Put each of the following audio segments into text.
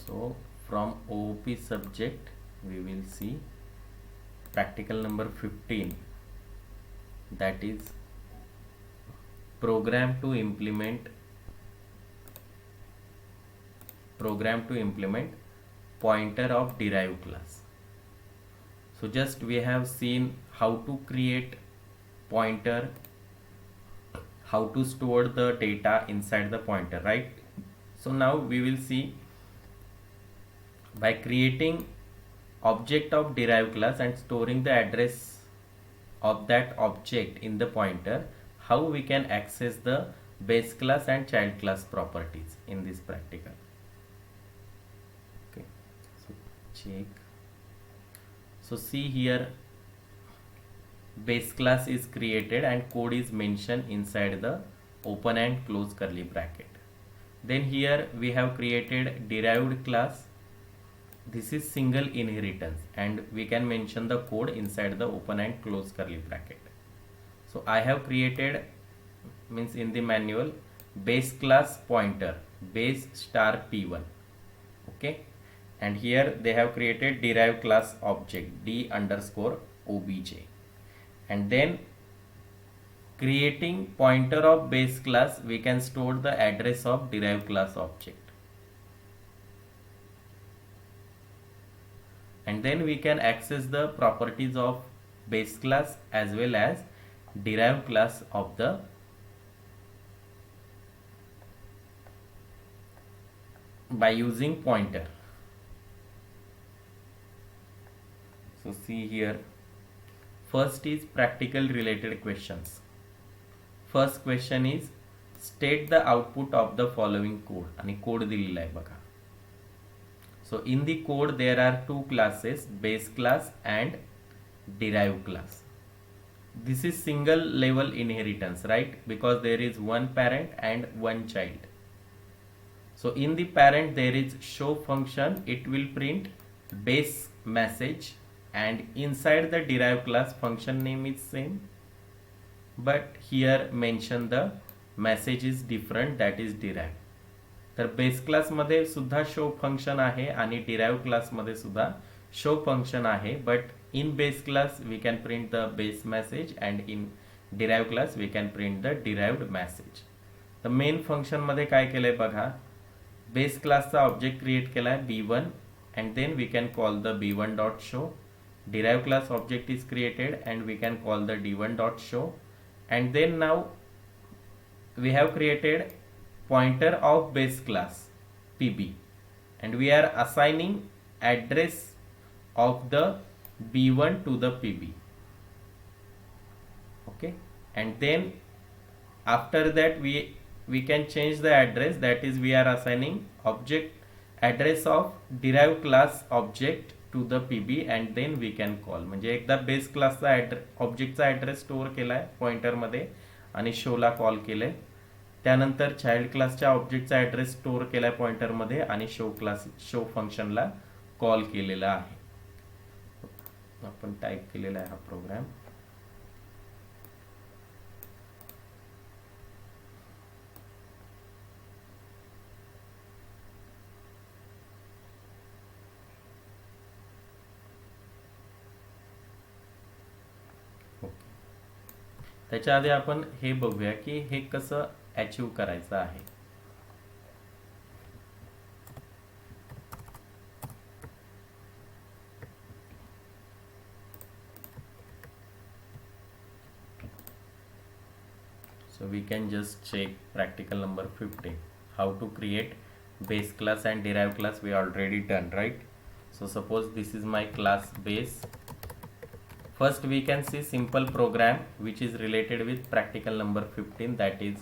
So from OOP subject we will see practical number 15, that is program to implement pointer of derived class. So just we have seen how to create pointer, how to store the data inside the pointer, right? So now we will see by creating object of derived class and storing the address of that object in the pointer, how we can access the base class and child class properties in this practical. Okay, so check. So see here, base class is created and code is mentioned inside the open and close curly bracket. Then here we have created derived class. This is single inheritance and we can mention the code inside the open and close curly bracket. So I have created, means in the manual, base class pointer base star p1. Okay, and here they have created derived class object d underscore obj, and then creating pointer of base class we can store the address of derived class object, and then we can access the properties of base class as well as derived class of the by using pointer. So see here, first is practical related questions. First question is state the output of the following code, आणि code दिलेला आहे बघा. So in the code there are two classes, base class and derived class. This is single level inheritance, right? Because there is one parent and one child. So in the parent there is show function, it will print base message, and inside the derived class function name is same, but here mention the message is different, that is derived. तर base class मध्ये सुद्धा show function आहे आणि derive class मध्ये सुद्धा show function आहे, but in base class we can print the base message and in derive class we can print the derived message. तर main function मध्ये काय केलंय बघा, बेस क्लासचा ऑब्जेक्ट क्रिएट केलाय b1 and then we can call the b1 dot show. Derived class object is created and we can call the d1 dot show, and then now we have created pointer of base class pb and we are assigning address of the b1 to the pb. Okay, and then after that we can change the address, that is we are assigning object address of derived class object to the pb and then we can call. म्हणजे एकदा base क्लासचा ऑब्जेक्टचा address store केलाय pointer मध्ये आणि शोला call केले, त्यानंतर child क्लासच्या ऑब्जेक्टचा address store केलाय पॉइंटर मध्ये आणि शो फंक्शनला कॉल केलेला आहे. आपण टाइप केलेला आहे हा प्रोग्राम. त्याच्या आधी आपण हे बघूया की हे कसं अचीव करायचं आहे. So we can just check practical number 15, how to create base class and derived class. We already done, right? So suppose this is my class base. First we can see simple program which is related with practical number 15, that is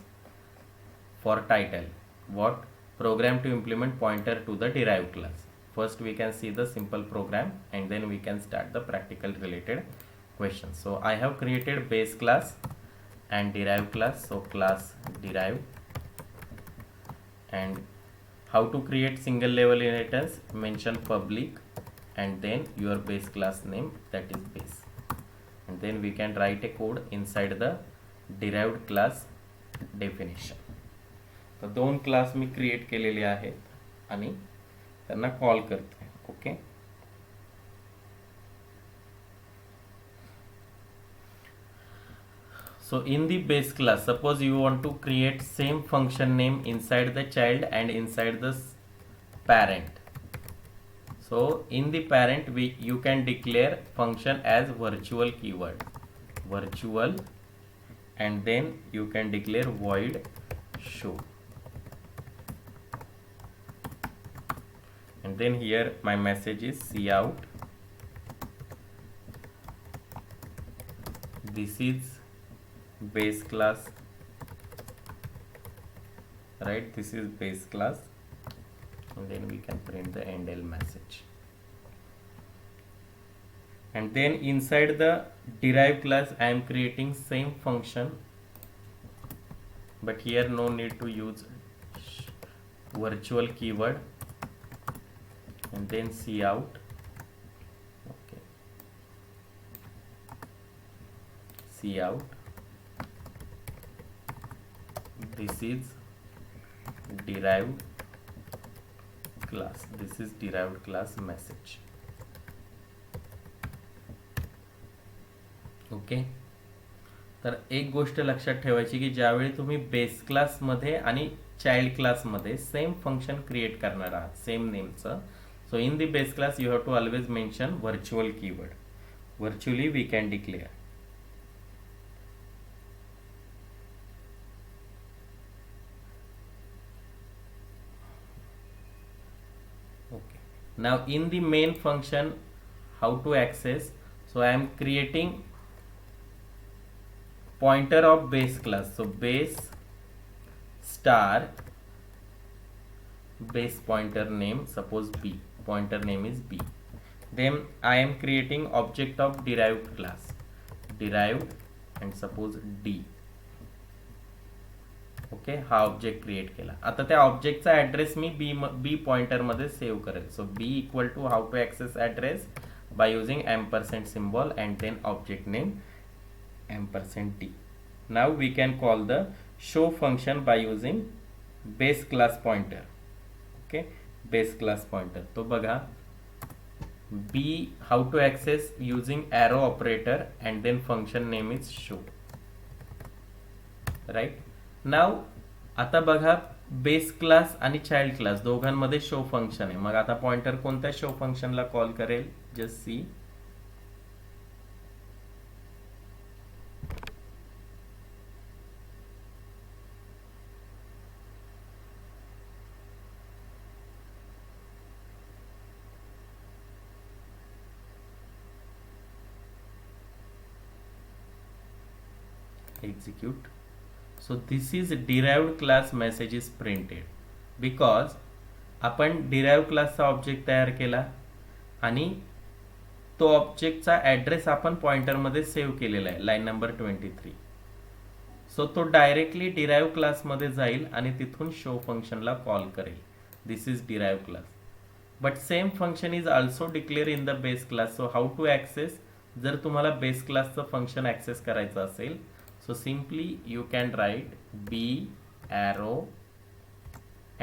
for title, what program to implement pointer to the derived class. First we can see the simple program and then we can start the practical related questions. So I have created base class and derived class. So class derived, and how to create single level inheritance, mention public and then your base class name, that is base, and then we can write a code inside the derived class definition. तर दोन class मी create केलेले आहेत आणि त्यांना call करतोय. Okay. So in the base class, suppose you want to create same function name inside the child and inside the parent. So in the parent you can declare function as virtual keyword, virtual, and then you can declare void show, and then here my message is cout. This is base class, right? This is base class, and then we can print the endl message. And then inside the derived class I am creating same function, but here no need to use virtual keyword, and then cout. Okay, cout. This is derived class, this is derived class message. Okay. तर एक गोष्ट लक्षात ठेवायची की ज्यावेळी तुम्ही base क्लासमध्ये आणि चाइल्ड क्लासमध्ये सेम फंक्शन क्रिएट करणार आहात सेम नेमचं, so in the base class you have to always mention virtual keyword. Virtually we can declare. Okay. Now in the main function, how to access? So I am creating pointer of base class. So base star base pointer name, suppose b, pointer name is b. Then I am creating object of derived class, derived, and suppose d. Okay. हा object create केला. आता त्या ऑब्जेक्टचा address मी B pointer मध्ये save करेल. So B equal to how to access address by using ampersand symbol and then object name %d. Now we can call the show function by using base class pointer. Okay, base class pointer. तो बघा, b how to access using arrow operator and then function name is show. Right. Now आता बघा base class आणि child class दोघांमध्ये show function आहे. मग आता pointer कोणत्या show फंक्शनला कॉल करेल? Just see. Execute. So this is derived class message is printed because आपण derived क्लासचा ऑब्जेक्ट तयार केला आणि तो ऑब्जेक्टचा ऍड्रेस आपण पॉइंटर मध्ये सेव्ह केलेला आहे लाईन नंबर 23. सो तो डायरेक्टली डिराइव्ह क्लास मध्ये जाईल आणि तिथून शो फंक्शनला कॉल करेल. This is derive class. But same function is also declare in the base class. So how to access? जर तुम्हाला बेस क्लासचं फंक्शन ऍक्सेस करायचं असेल, so simply you can write b arrow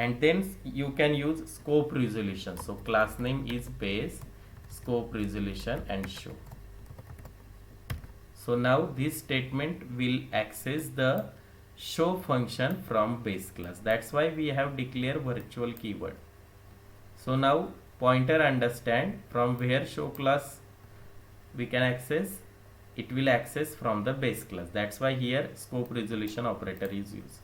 and then you can use scope resolution. So class name is base, scope resolution and show. So now this statement will access the show function from base class. That's why we have declared virtual keyword. So now pointer understand from where show class we can access. It will access from the base class. That's why here scope resolution operator is used.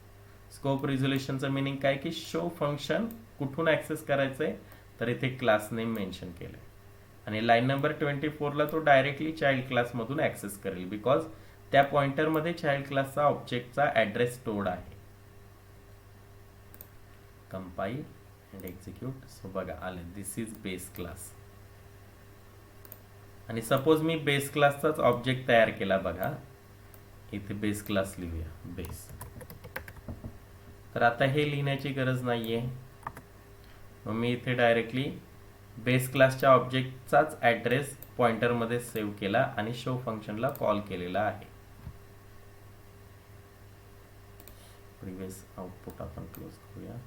Scope resolution चा meaning काय की show function कुठून access करायचंय, तर इथे class name mention केलंय आणि line number 24 ला तो डायरेक्टली चाइल्ड क्लास मधून ऍक्सेस करेल बिकॉज त्या पॉइंटर मध्ये चाइल्ड क्लासचा ऑब्जेक्टचा ऍड्रेस स्टोर्ड आहे. Compile and execute. सो बघा आले, दिस इज बेस क्लास. आणि सपोज मी बेस क्लासचाच ऑब्जेक्ट तयार केला. बघा इथे बेस क्लास लिहूया, बेस. तर आता हे लिहिण्याची गरज नाहीये. मग मी इथे डायरेक्टली बेस क्लासच्या ऑब्जेक्टचाच ऍड्रेस पॉइंटर मध्ये सेव्ह केला आणि शो फंक्शनला कॉल केलेला आहे. प्रिव्हियस आउटपुट आपण क्लोज करूया.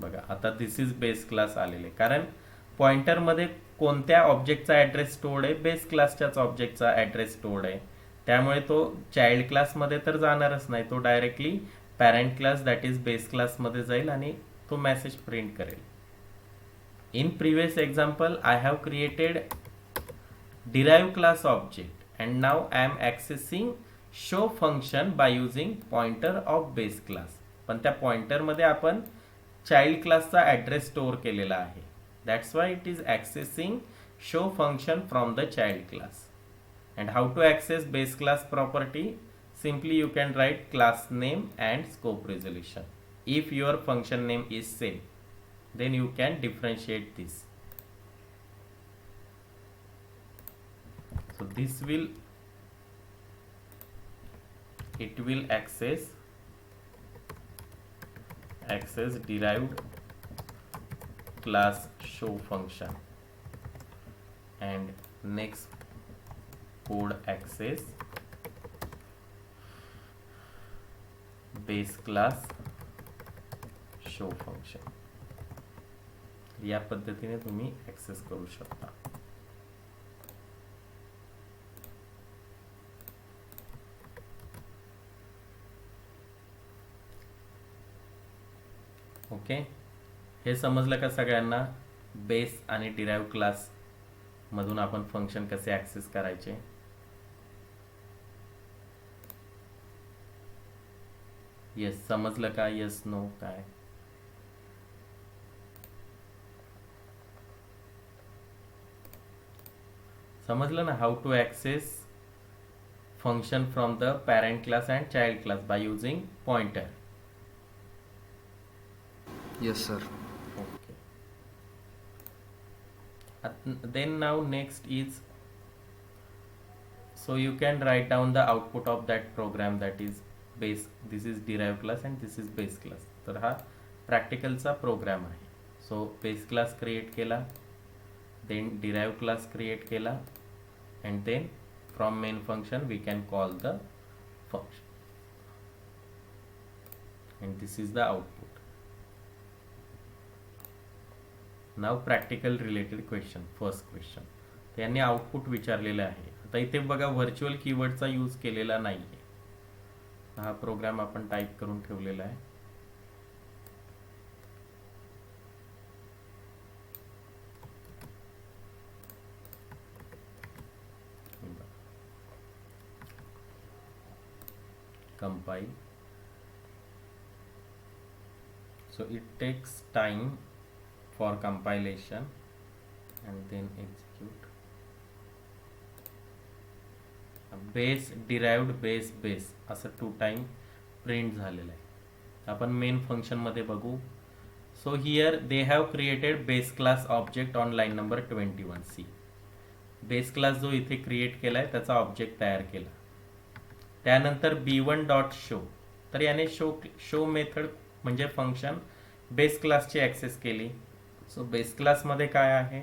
बघा आता दिस इज बेस क्लास आलेले, कारण पॉइंटरमध्ये कोणत्या ऑब्जेक्टचा ॲड्रेस स्टोर्ड आहे, बेस क्लासच्याच ऑब्जेक्टचा ॲड्रेस स्टोर्ड आहे, त्यामुळे तो चाइल्ड क्लासमध्ये तर जाणारच नाही, तो directly parent class that is base क्लासमध्ये जाईल आणि तो मेसेज प्रिंट करेल. In previous example, I have created derived class object and now I am accessing show function by using pointer of base class. पण त्या पॉइंटर मध्ये आपण child क्लासचा ॲड्रेस स्टोअर केलेला आहे. That's why it is accessing show function from the child class. And how to access base class property? Simply you can write class name and scope resolution. If your function name is same, then you can differentiate this. So this will access derived class show function, and next code access base class show function. या पद्धतीने तुम्ही access करू शकता. Okay, हे समजलं का सगळ्यांना? Base आणि derive class मधून आपण फंक्शन कसे ऍक्सेस करायचे. येस, समजलं का? येस, नो, काय? समजलं ना? How to access function from the parent class and child class by using pointer. Yes, sir. Okay. Then now next is, so you can write down the output of that program, that is base, this is derived class and this is base class. तर हा प्रॅक्टिकलचा programme आहे. So base class create केला, then derive class create केला, and then from main function we can call the function, and this is the output. Now practical related question. First question, त्यांनी output विचारलेलं आहे. आता इथे बघा virtual कीवर्डचा use केलेला नाहीये. हा प्रोग्राम आपण टाईप करून ठेवलेला आहे. Compile. So it takes time for compilation and then execute. Base derived base असं 2 टाइम प्रिंट झालेलं आहे. आपण मेन फंक्शन मध्ये बघू. So here they have created base class object on line number 21C. Base class जो इथे create केलाय त्याचा ऑब्जेक्ट तयार केला. त्यानंतर b1 डॉट शो, तर याने शो मेथड म्हणजे फंक्शन बेस क्लासची ऍक्सेस केली. सो बेस क्लासमध्ये काय आहे,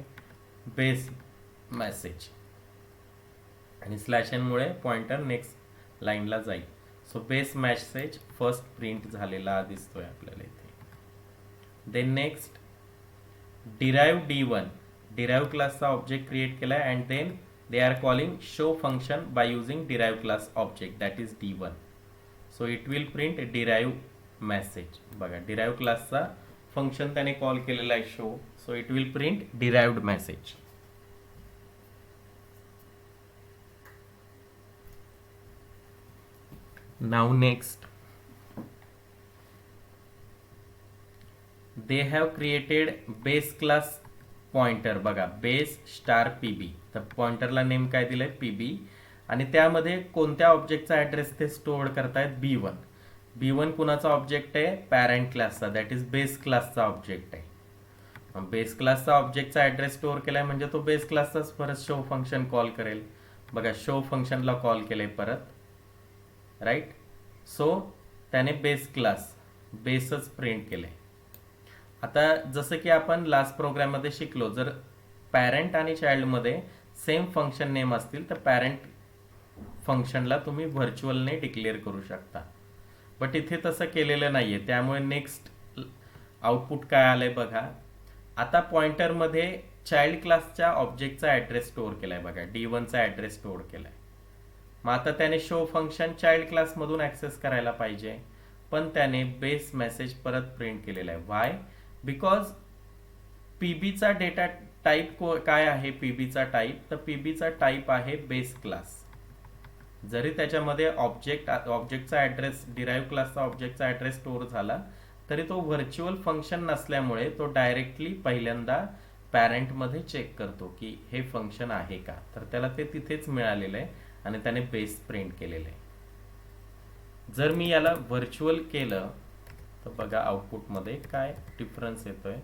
बेस मेसेज, आणि स्लॅश एन मुळे पॉइंटर नेक्स्ट लाईनला जाईल. So base message first print झालेला दिसतोय आपल्याला इथे. Then next derive D1, derive क्लासचा ऑब्जेक्ट क्रिएट केला and then they are calling show function by using derived class object, that is D1. So it will print derive message. बघा derived क्लासचा function त्याने call केलेला आहे show, so it will print derived message. Now next, they have created base class pointer. बघा base star PB, तर पॉइंटरला name काय दिलंय PB, आणि त्यामध्ये कोणत्या ऑब्जेक्टचा ऍड्रेस ते स्टोअर करतायत B1. B1 कुणाचा ऑब्जेक्ट आहे, पॅरेंट क्लासचा, दॅट इज बेस क्लासचा ऑब्जेक्ट आहे. बेस क्लासचा ऑब्जेक्टचा ऍड्रेस स्टोअर केलाय म्हणजे तो बेस क्लासचाच परत शो फंक्शन कॉल करेल. बघा शो फंक्शनला कॉल केलंय परत, राईट. सो त्याने बेस क्लास बेसच प्रिंट केलंय. आता जसं की आपण लास्ट प्रोग्राम मध्ये शिकलो, जर पॅरेंट आणि चाइल्ड मध्ये सेम फंक्शन नेम असतील तर पॅरेंट फंक्शनला तुम्ही व्हर्च्युअलने डिक्लेअर करू शकता. बट इथे तसं केलेलं नाहीये, त्यामुळे नेक्स्ट आउटपुट काय आलंय बघा. आता पॉइंटरमध्ये चाइल्ड क्लासच्या ऑब्जेक्टचा ॲड्रेस स्टोअर केलाय बघा, D1चा ॲड्रेस स्टोअर केलाय. मग आता त्याने शो फंक्शन चाइल्ड क्लासमधून ॲक्सेस करायला पाहिजे, पण त्याने बेस मेसेज परत प्रिंट केलेला आहे. वाय? बिकॉज पीबीचा डेटा टाईप काय आहे, पीबीचा टाईप, तर पीबीचा टाईप आहे बेस क्लास. जरी त्याच्यामध्ये ऑब्जेक्टचा ॲड्रेस, डिराईव्ह क्लासचा ऑब्जेक्टचा ॲड्रेस स्टोअर झाला, तरी तो व्हर्च्युअल फंक्शन नसल्यामुळे तो डायरेक्टली पहिल्यांदा पॅरेंटमध्ये चेक करतो की हे फंक्शन आहे का, तर त्याला ते तिथेच मिळालेलं आहे आणि त्याने बेस प्रिंट केलेलं आहे. जर मी याला व्हर्च्युअल केलं तर बघा आउटपुटमध्ये काय डिफरन्स येतोय.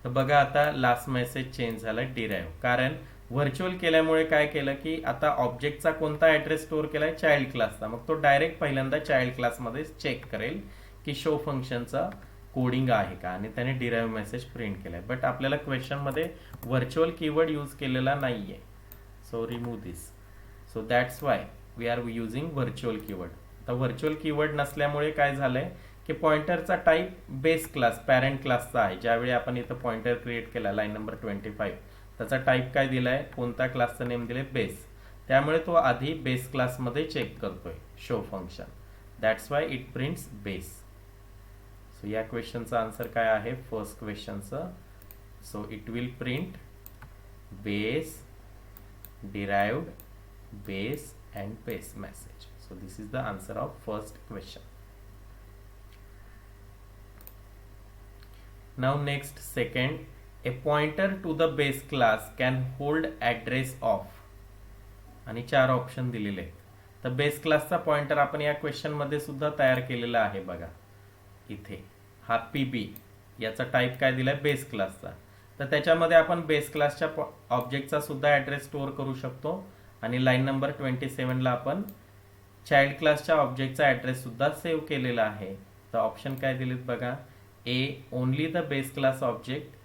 तर बघा आता लास्ट मेसेज चेंज झाला डिराईव्ह, कारण व्हर्च्युअल केल्यामुळे काय केलं की आता ऑब्जेक्टचा कोणता ॲड्रेस स्टोअर केलाय, चाइल्ड क्लासचा, मग तो डायरेक्ट पहिल्यांदा चाइल्ड क्लासमध्ये चेक करेल की शो फंक्शनचा कोडिंग आहे का, आणि त्याने डिराईव्ह मेसेज प्रिंट केलाय. बट आपल्याला क्वेश्चनमध्ये व्हर्च्युअल कीवर्ड यूज केलेला नाहीये, so remove this. So that's why we are using virtual keyword. आता व्हर्च्युअल कीवर्ड नसल्यामुळे काय झालंय की पॉइंटरचा टाईप बेस क्लास, पॅरेंट क्लासचा आहे. ज्यावेळी आपण इथं पॉइंटर क्रिएट केला लाईन नंबर 25, त्याचा टाईप काय दिलाय, कोणता क्लासचं नेम दिले, बेस. त्यामुळे तो आधी बेस क्लासमध्ये चेक करतोय show function. That's why it prints base. So या क्वेश्चनचा आन्सर काय आहे, फर्स्ट क्वेश्चनचं. So it will print base, derived, base and base message. So this is the answer of first question. Now next, second, a pointer to the base class can hold address of, आणि 4 option दिलेले आहेत. तर base क्लासचा pointer आपण या question मध्ये सुद्धा तयार केलेला आहे बघा. इथे हा पीबी, याचा टाईप काय दिलाय, बेस क्लासचा. तर त्याच्यामध्ये आपण बेस क्लासच्या ऑब्जेक्टचा सुद्धा ॲड्रेस स्टोअर करू शकतो, आणि लाईन नंबर 27 ला आपण चाइल्ड क्लासच्या ऑब्जेक्टचा ॲड्रेस सुद्धा सेव्ह केलेला आहे. तर ऑप्शन काय दिलेत बघा, A only the base class object,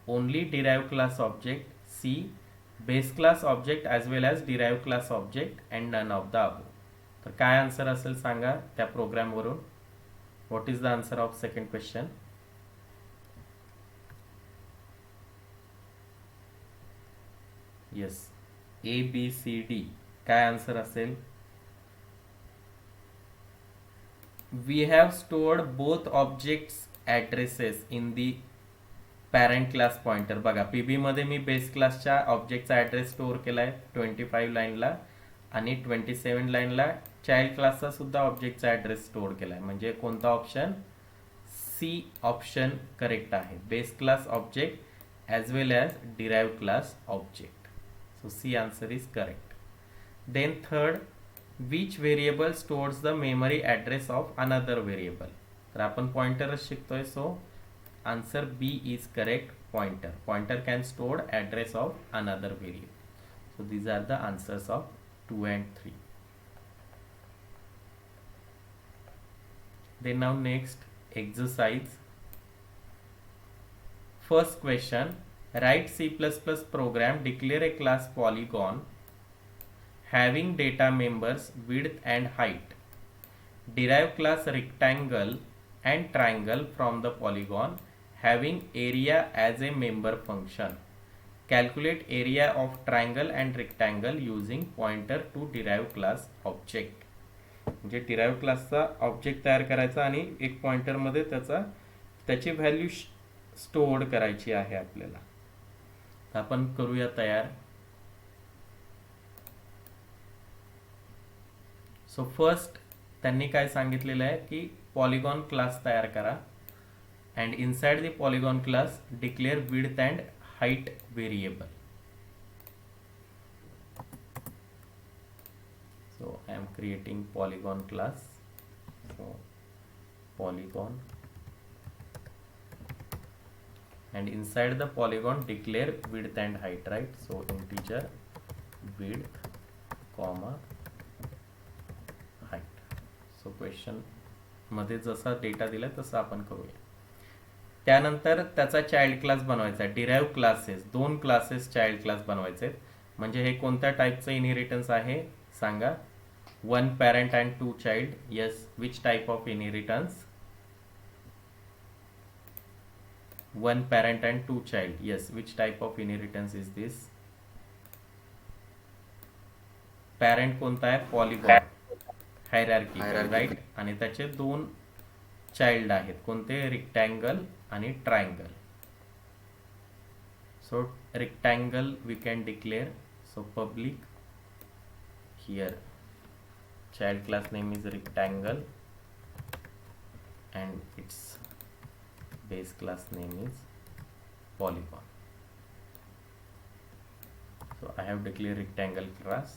only derive class object, C base class object as well as derive class object and none of the above. तर काय आन्सर असेल सांगा त्या प्रोग्रामवरून. What is the answer of second question? Yes, ABCD. काय answer असेल? We have stored both objects addresses in the parent class pointer. बघा PB मध्ये मी बेस क्लासच्या ऑब्जेक्टचा ॲड्रेस स्टोअर केलाय 25 लाईनला, आणि 27 लाईनला चाइल्ड क्लासचा सुद्धा ऑब्जेक्टचा ॲड्रेस स्टोअर केलाय. म्हणजे कोणता ऑप्शन? सी ऑप्शन करेक्ट आहे. Base class object as well as derive class object. So C answer is correct. Then third, which variable stores the memory address of another variable? तर आपण पॉइंटरच शिकतोय, so answer B is correct. Pointer can store address of another variable. So these are the answers of 2 and 3. Then now next exercise. First question. Write C++ program, declare a class polygon having data members width and height. Derive class rectangle and triangle from the polygon having area as a member function. Calculate area of triangle and rectangle using pointer to derive class object. म्हणजे derive क्लासचा object तयार करायचा आणि एक pointer मध्ये त्याची value store करायची आहे आपल्याला. आपण करूया तयार. सो फर्स्ट त्यांनी काय सांगितलेलं आहे की पॉलिगॉन क्लास तयार करा, and inside the polygon class declare width and height variable. So I am creating polygon class. So polygon, and inside the polygon declare width and height, right? So integer width comma height. So question मध्ये जसा data दिला तसा आपण करूया. त्यानंतर त्याचा child class बनवायचा आहे. Derive classes, 2 classes child class बनवायचे. म्हणजे हे कोणत्या टाईपचं इनहेरिटन्स आहे सांगा? one parent and two child. Yes, which type of inheritance? One parent and two child. Yes, which type of inheritance is this? Parent कोणता आहे? Polygon, hierarchical, right. आणि त्याचे दोन चाइल्ड आहेत कोणते? रेक्टँगल आणि triangle. So rectangle we can declare, so public here child class name is rectangle and its base class name is polygon. So I have declared rectangle class,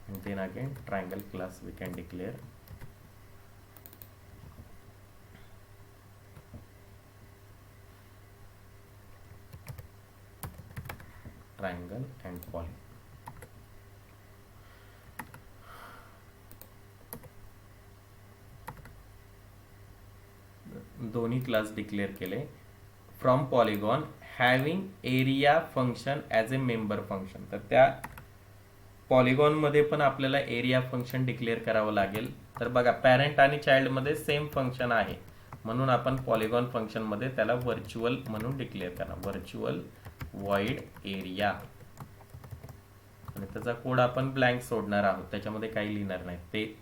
and then again triangle class we can declare. Triangle and polygon. दोन्ही class declare केले. From polygon having area function as A member function. तर त्या polygon मध्ये पण आपल्याला area function declare करावं लागेल. तर बघा पॅरेंट आणि चाइल्ड मध्ये सेम फंक्शन आहे, म्हणून आपण पॉलिगॉन फंक्शन मध्ये त्याला व्हर्च्युअल म्हणून डिक्लेअर करा. व्हर्च्युअल वॉइड एरिया, आणि त्याचा कोड आपण ब्लँक सोडणार आहोत, त्याच्यामध्ये काही लिहिणार नाही.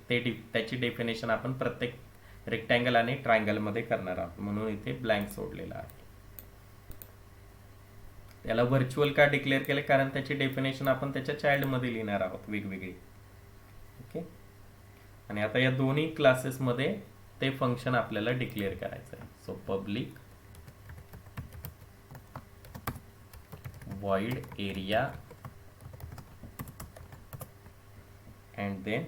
त्याची डेफिनेशन आपण प्रत्येक रेक्टँगल आणि ट्रायंगल मध्ये करणार आहोत, म्हणून इथे ब्लँक सोडलेला आहे. त्याला व्हर्च्युअल का डिक्लेअर केले? कारण त्याची डेफिनेशन आपण त्याच्या चाइल्ड मध्ये लिहिणार आहोत वेगवेगळी. ओके. आणि आता या दोन्ही क्लासेस मध्ये ते फंक्शन आपल्याला डिक्लेअर करायचं आहे. So public void area and then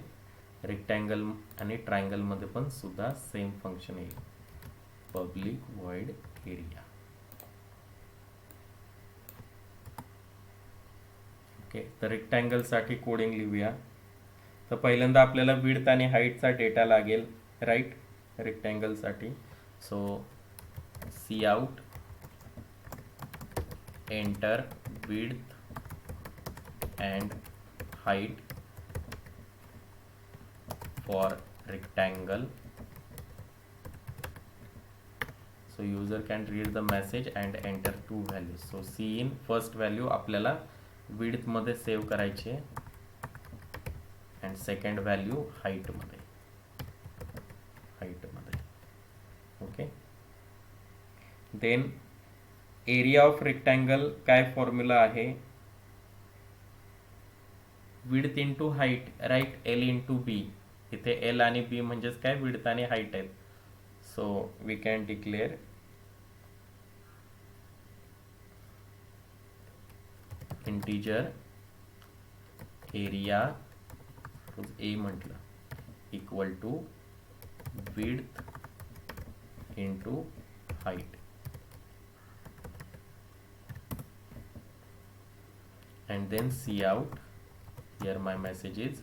rectangle आणि ट्रायंगल मध्ये पण सुद्धा सेम फंक्शन येईल, पब्लिक void एरिया. ओके. तर रेक्टँगल साठी कोडिंग लिहूया. तर पहिल्यांदा आपल्याला विड्थ आणि हाईटचा डेटा लागेल, राईट, रेक्टँगल साठी. So cout enter width and height for rectangle. So user can read the message and enter two values. So C in first value आपल्याला width मध्ये सेव्ह करायची आहे and second value height मध्ये. Okay. then area of rectangle काय formula आहे? Width into height, right, L into B. इथे L आणि B म्हणजेच काय? विड्थ आणि हाईट आहेत. So we can declare integer area A म्हटलं equal to width into height, and then see out. Here my message is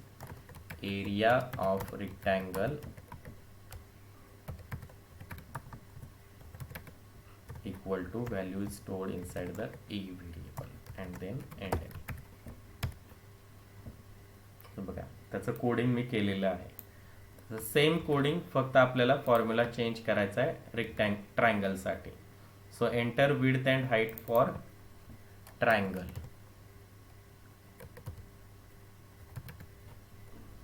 area of rectangle equal to value is stored inside the a variable and then end it. बघा त्याचं coding मी केलेलं आहे. Same coding, फक्त आपल्याला formula change करायचा आहे triangle साठी. सो enter width and height for triangle.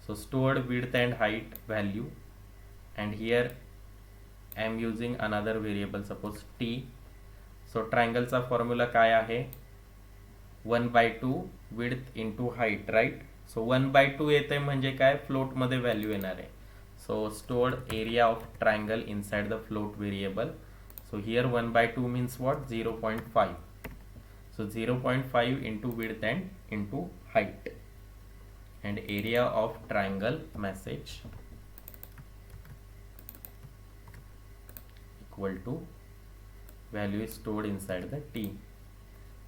So stored width and height value, and here I am using another variable, suppose t. So triangle चा फॉर्म्युला काय आहे? 1/2 width into height, right? So 1/2 येते म्हणजे काय? Float मध्ये value येणार आहे. So stored area of triangle inside the float variable. So here 1/2 means what? 0.5. So 0.5 into width and into height. And area of triangle message equal to value is stored inside the t.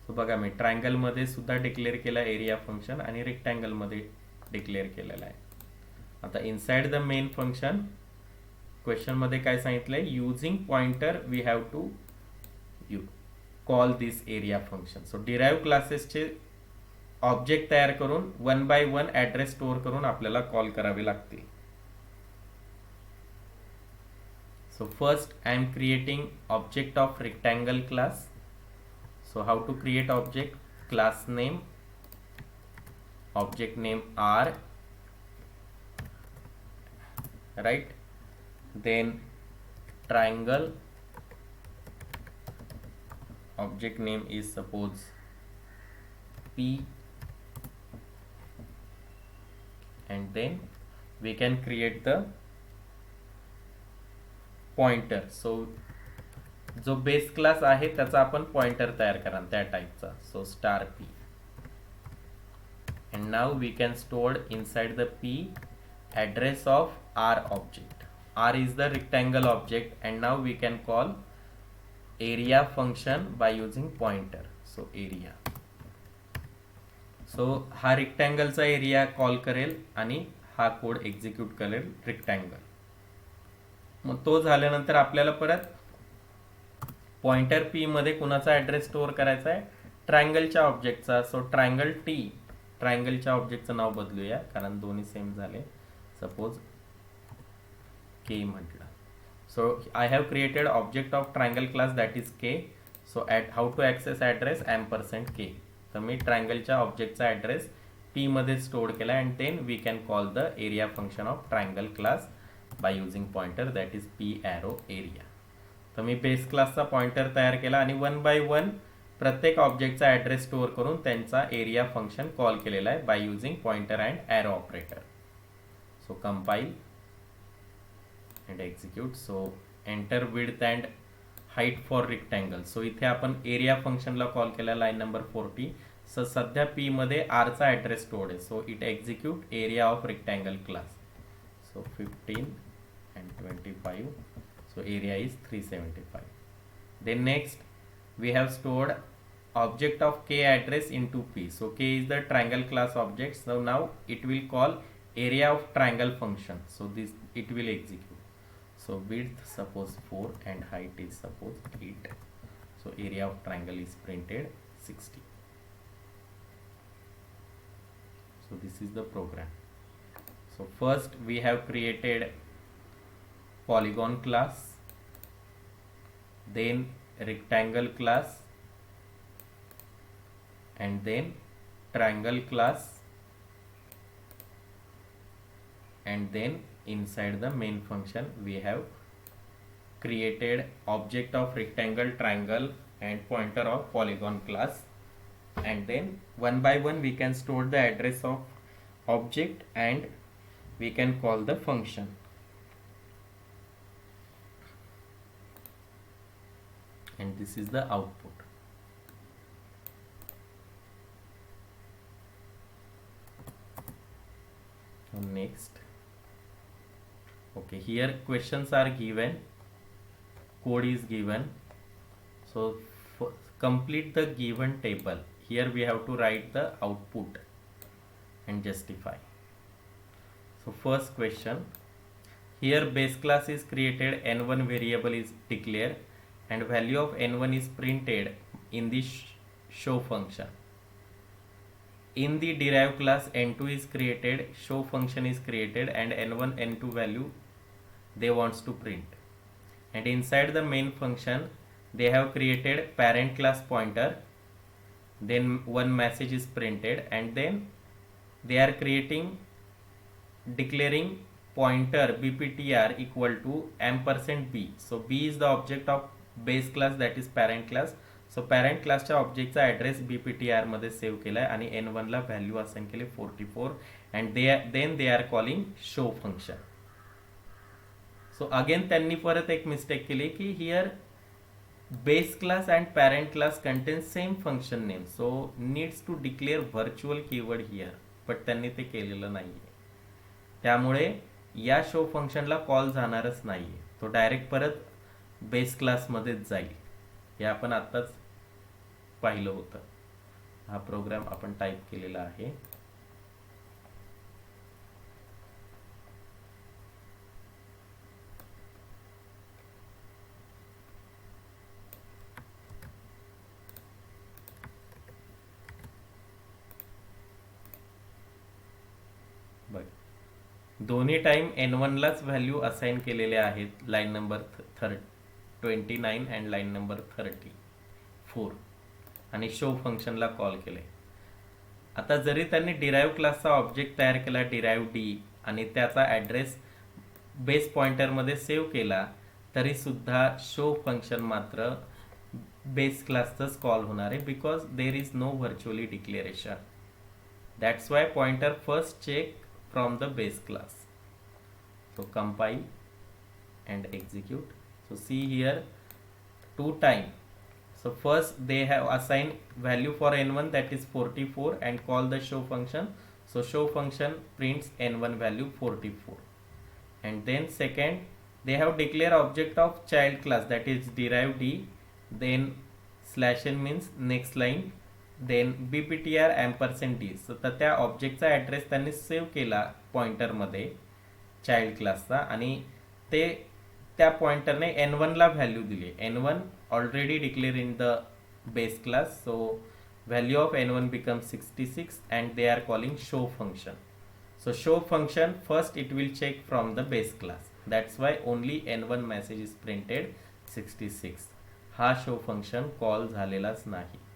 So बघा मी triangle मध्ये सुद्धा declare केला area function आणि rectangle मध्ये declare केलेला आहे. आता inside the main function question मध्ये काय सांगितलंय? Using pointer we have to call this area function. So derive क्लासेसचे ऑब्जेक्ट तयार करून 1 by 1 ॲड्रेस स्टोअर करून आपल्याला कॉल करावे लागतील. So first I am creating object of rectangle class. So how to create object? Class name, object name R, right? Then triangle, object name is suppose P, and then we can create the pointer. So जो base class आहे त्याचा आपण pointer तयार करा त्या टाईपचा. So star P, and now we can stored inside the P address of R object. R is the rectangle object and now we can call area function by using pointer. So area. So हा रेक्टँगलचा area call करेल आणि हा code execute करेल rectangle. मग तो झाल्यानंतर आपल्याला परत पॉइंटर पी मध्ये कुणाचा ॲड्रेस स्टोअर करायचा आहे? ट्रायंगलच्या ऑब्जेक्टचा. सो ट्रायंगल टी, ट्रायंगलच्या ऑब्जेक्टचं नाव बदलूया कारण दोन्ही सेम झाले. सपोज के म्हटलं. So I have created object of triangle class that is K. So how to access address %k. तर मी ट्रायंगलच्या ऑब्जेक्टचा ॲड्रेस पी मध्ये स्टोअर केला and then we can call the area function of triangle class by using pointer that is p arrow area. तर मी base क्लासचा pointer तयार केला आणि 1 by 1 प्रत्येक ऑब्जेक्टचा ॲड्रेस स्टोअर करून त्यांचा एरिया फंक्शन कॉल केलेला आहे by using pointer and arrow operator. So compile and execute. So enter width and height for rectangle. So इथे आपण एरिया फंक्शनला कॉल केला लाईन नंबर 40. सो सध्या पी मध्ये आरचा ॲड्रेस स्टोअर्ड आहे. So it execute area of rectangle class. So 15 and 25. So area is 375. Then next we have stored object of k address into p. So k is the triangle class object. So now it will call area of triangle function. So this it will execute. So width suppose 4 and height is suppose 8. So area of triangle is printed 60. So this is the program. So first we have created polygon class, then rectangle class, and then triangle class, and then inside the main function we have created object of rectangle, triangle and pointer of polygon class, and then one by one we can store the address of object and we can call the function. And this is the output. Next, okay, here questions are given, code is given. So complete the given table. Here we have to write the output and justify. So first question, here base class is created, n1 variable is declared and value of n1 is printed in the show function. In the derived class n2 is created, show function is created and n1 n2 value they wants to print. And inside the main function they have created parent class pointer, then one message is printed and then they are declaring pointer bptr equal to %b. So b is the object of base class that is parent class. So parent classच्या ऑब्जेक्टचा address bptr मध्ये सेव्ह केलाय आणि n1 ला value assign केले 44 and then they are calling show function. So again त्यांनी परत एक मिस्टेक केली की here base class and parent class contain same function name, so needs to declare virtual keyword here, but त्यांनी ते केलेलं नाहीये. त्यामुळे या शो फंक्शनला कॉल जाणारच नाहीये, तो डायरेक्ट परत बेस क्लासमध्येच जाईल. हे आपण आत्ताच पाहिलं होतं. हा प्रोग्राम आपण टाईप केलेला आहे. दोन्ही टाइम n1 लाच व्हॅल्यू असाइन केलेले आहेत, line number 29 and line number 34, आणि शो फंक्शनला कॉल केले. आता जरी त्यांनी डिराईव्ह क्लासचा ऑब्जेक्ट तयार केला डिराईव्ह डी आणि त्याचा ॲड्रेस बेस पॉइंटरमध्ये सेव्ह केला, तरी सुद्धा शो फंक्शन मात्र बेस क्लासचंच कॉल होणार आहे, because there is no virtually declaration. That's why pointer first check from the base class. So compile and execute. So see here 2 time. So first they have assigned value for n1, that is 44, and call the show function. So show function prints n1 value 44. And then second, they have declare object of child class, that is derive d, then slash n means next line, then bptr ampersand d. So तर त्या ऑब्जेक्टचा address त्यांनी save केला पॉइंटरमध्ये child क्लासचा, आणि ते त्या पॉइंटरने n1 ला value दिली. n1 already declare in the base class, so value of n1 becomes 66 and they are calling show function. So show function first it will check from the base class. That's why only n1 message is printed 66. हा show function call झालेलाच नाही.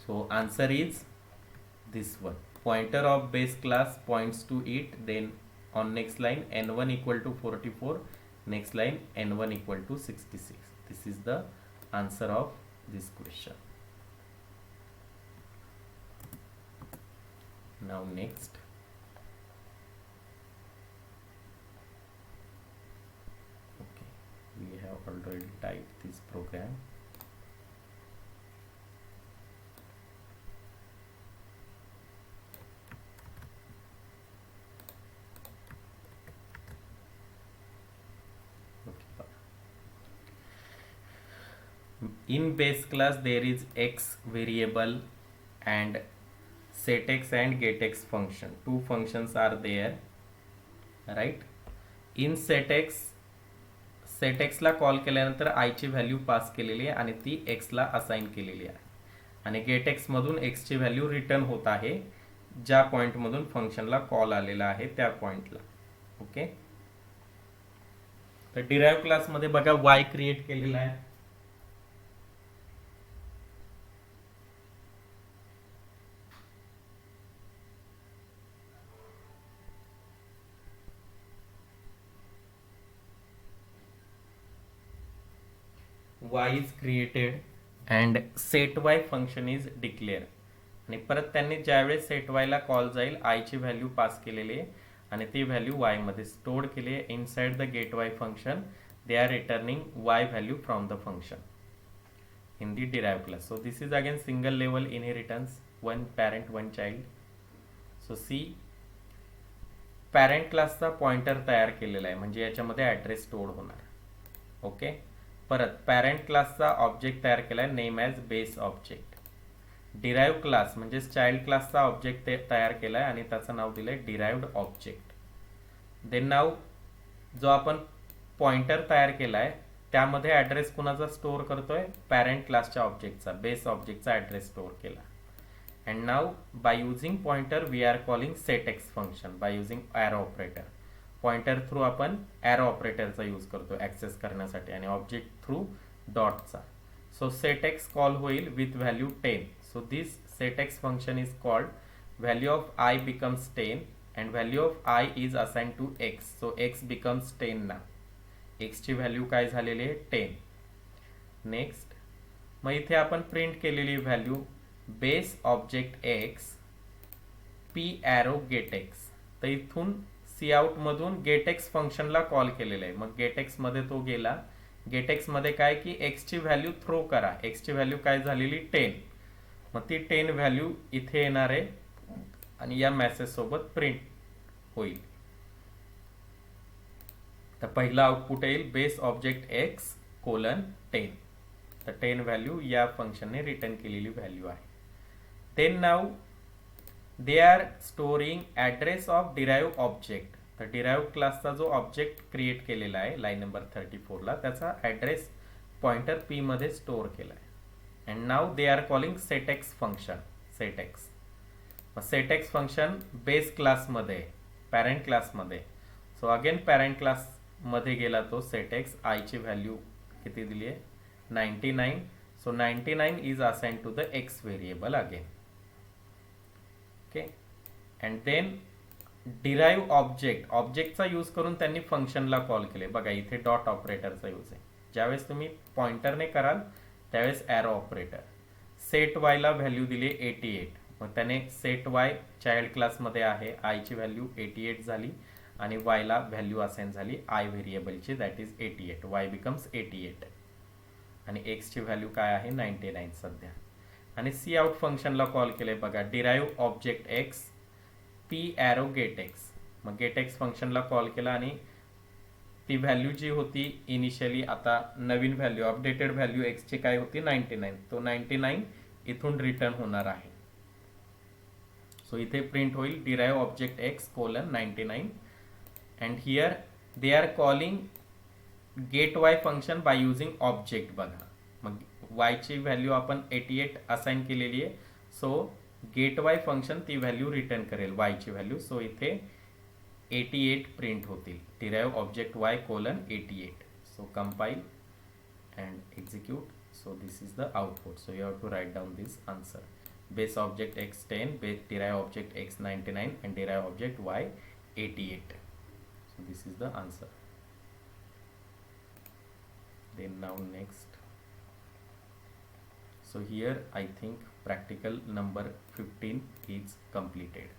So answer is this one. Pointer of base class points to it, then on next line n1 equal to 44, next line n1 equal to 66. This is the answer of this question. Now next, okay, we have already typed this program. In base class there is x variable and setx and getx function. Two functions are there, right? In setx ला call केल्यानंतर i ची value pass केलेली आहे आणि ती x ला assign केलेली आहे, आणि getx मधून x ची व्हॅल्यू रिटर्न होत आहे ज्या पॉइंट मधून फंक्शनला कॉल आलेला आहे त्या पॉइंटला. ओके, तर डिराइव्ह क्लास मध्ये बघा y क्रिएट केलेला आहे. y is created and set y function is declared. आणि परत त्यांनी ज्यावेळेस set y ला कॉल जाईल i ची व्हॅल्यू पास केलेली आहे आणि ती व्हॅल्यू y मध्ये स्टोअर केली आहे. Inside the get y function they are returning y value from the function in the derived class. So this is again single level inheritance, one parent one child. So see, parent क्लासचा pointer तयार केलेला आहे म्हणजे याच्यामध्ये address store होणार. Okay, परत parent क्लासचा object तयार केला आहे name as base object. Derive class म्हणजे चाइल्ड क्लासचा ऑब्जेक्ट तयार केला आहे आणि त्याचं नाव दिलं आहे डिराइव्ड ऑब्जेक्ट. देन नाव जो आपण पॉइंटर तयार केला आहे त्यामध्ये ॲड्रेस कुणाचा स्टोअर करतोय, पॅरेंट क्लासच्या ऑब्जेक्टचा, बेस ऑब्जेक्टचा ॲड्रेस स्टोअर केला. And now by using pointer we are calling setx function by using arrow operator. Pointer through आपण arrow operator चा यूज करतो ऍक्सेस करण्यासाठी आणि ऑब्जेक्ट थ्रू डॉटचा. सो setx कॉल होईल with value 10. So this setx function is called, value of I becomes 10 and value of I is assigned to x. So x becomes 10 now. x ची value काय झालेली आहे 10. Next, मग इथे आपण print केलेली value base object x p arrow get x. तर इथून सी out मधून गेट एक्स फंक्शनला कॉल केलेला आहे. मग गेट एक्स मध्ये तो गेला. गेट एक्स मध्ये काय की x ची व्हॅल्यू थ्रो करा. x ची व्हॅल्यू काय झालेली 10. मग ती 10 व्हॅल्यू इथे येणार आहे आणि या मेसेज सोबत प्रिंट होईल. तर पहिला आउटपुट येईल बेस ऑब्जेक्ट x कोलन 10. तर 10 व्हॅल्यू या फंक्शनने रिटर्न केलेली व्हॅल्यू आहे. Then now they are storing address of derived object. तर derived क्लासचा जो ऑब्जेक्ट क्रिएट केलेला आहे लाईन नंबर 34 ला त्याचा ॲड्रेस पॉइंटर p मध्ये स्टोअर केला आहे. And now they are calling setx function. setx, मग setx फंक्शन बेस क्लासमध्ये पॅरेंट क्लासमध्ये. सो अगेन पॅरेंट क्लासमध्ये गेला तो सेट एक्स, आयची व्हॅल्यू किती दिली आहे 99. So 99 is assign to the X variable again. Okay. And then derive ऑब्जेक्टचा यूज करून त्यांनी फंक्शनला कॉल केले. बघा इथे डॉट ऑपरेटरचा यूज आहे. ज्यावेळेस तुम्ही पॉइंटरने कराल त्यावेळेस ॲरो ऑपरेटर. सेट वायला व्हॅल्यू दिली 88. मग त्याने सेट वाय चाइल्ड क्लासमध्ये आहे, आयची व्हॅल्यू 88 झाली आणि वायला व्हॅल्यू असाइन झाली आय व्हेरिएबलची, दॅट इज 88. वाय बिकम्स 88 आणि एक्सची व्हॅल्यू काय आहे 99 सध्या. आणि सी आउट फंक्शनला कॉल केले. बघा derive object X, P arrow get X. मग गेट एक्स फंक्शनला कॉल केला आणि ती व्हॅल्यू जी होती इनिशियली, आता नवीन व्हॅल्यू अपडेटेड व्हॅल्यू एक्सची काय होती 99. तो 99 इथून रिटर्न होणार आहे. सो इथे प्रिंट होईल derive object x colon 99. And here they are calling get y function by using object. बघा मग वायची व्हॅल्यू आपण 88 असाइन केलेली आहे. सो गेट वाय फंक्शन ती व्हॅल्यू रिटर्न करेल वायची व्हॅल्यू. सो इथे 88 प्रिंट होतील. Derive object y colon 88. So compile and execute. So this is the output. So you have to write down this answer. Base object x 10, base derive object x 99 and derive object y 88. So this is the answer. Then now next. So here I think practical number 15 is completed.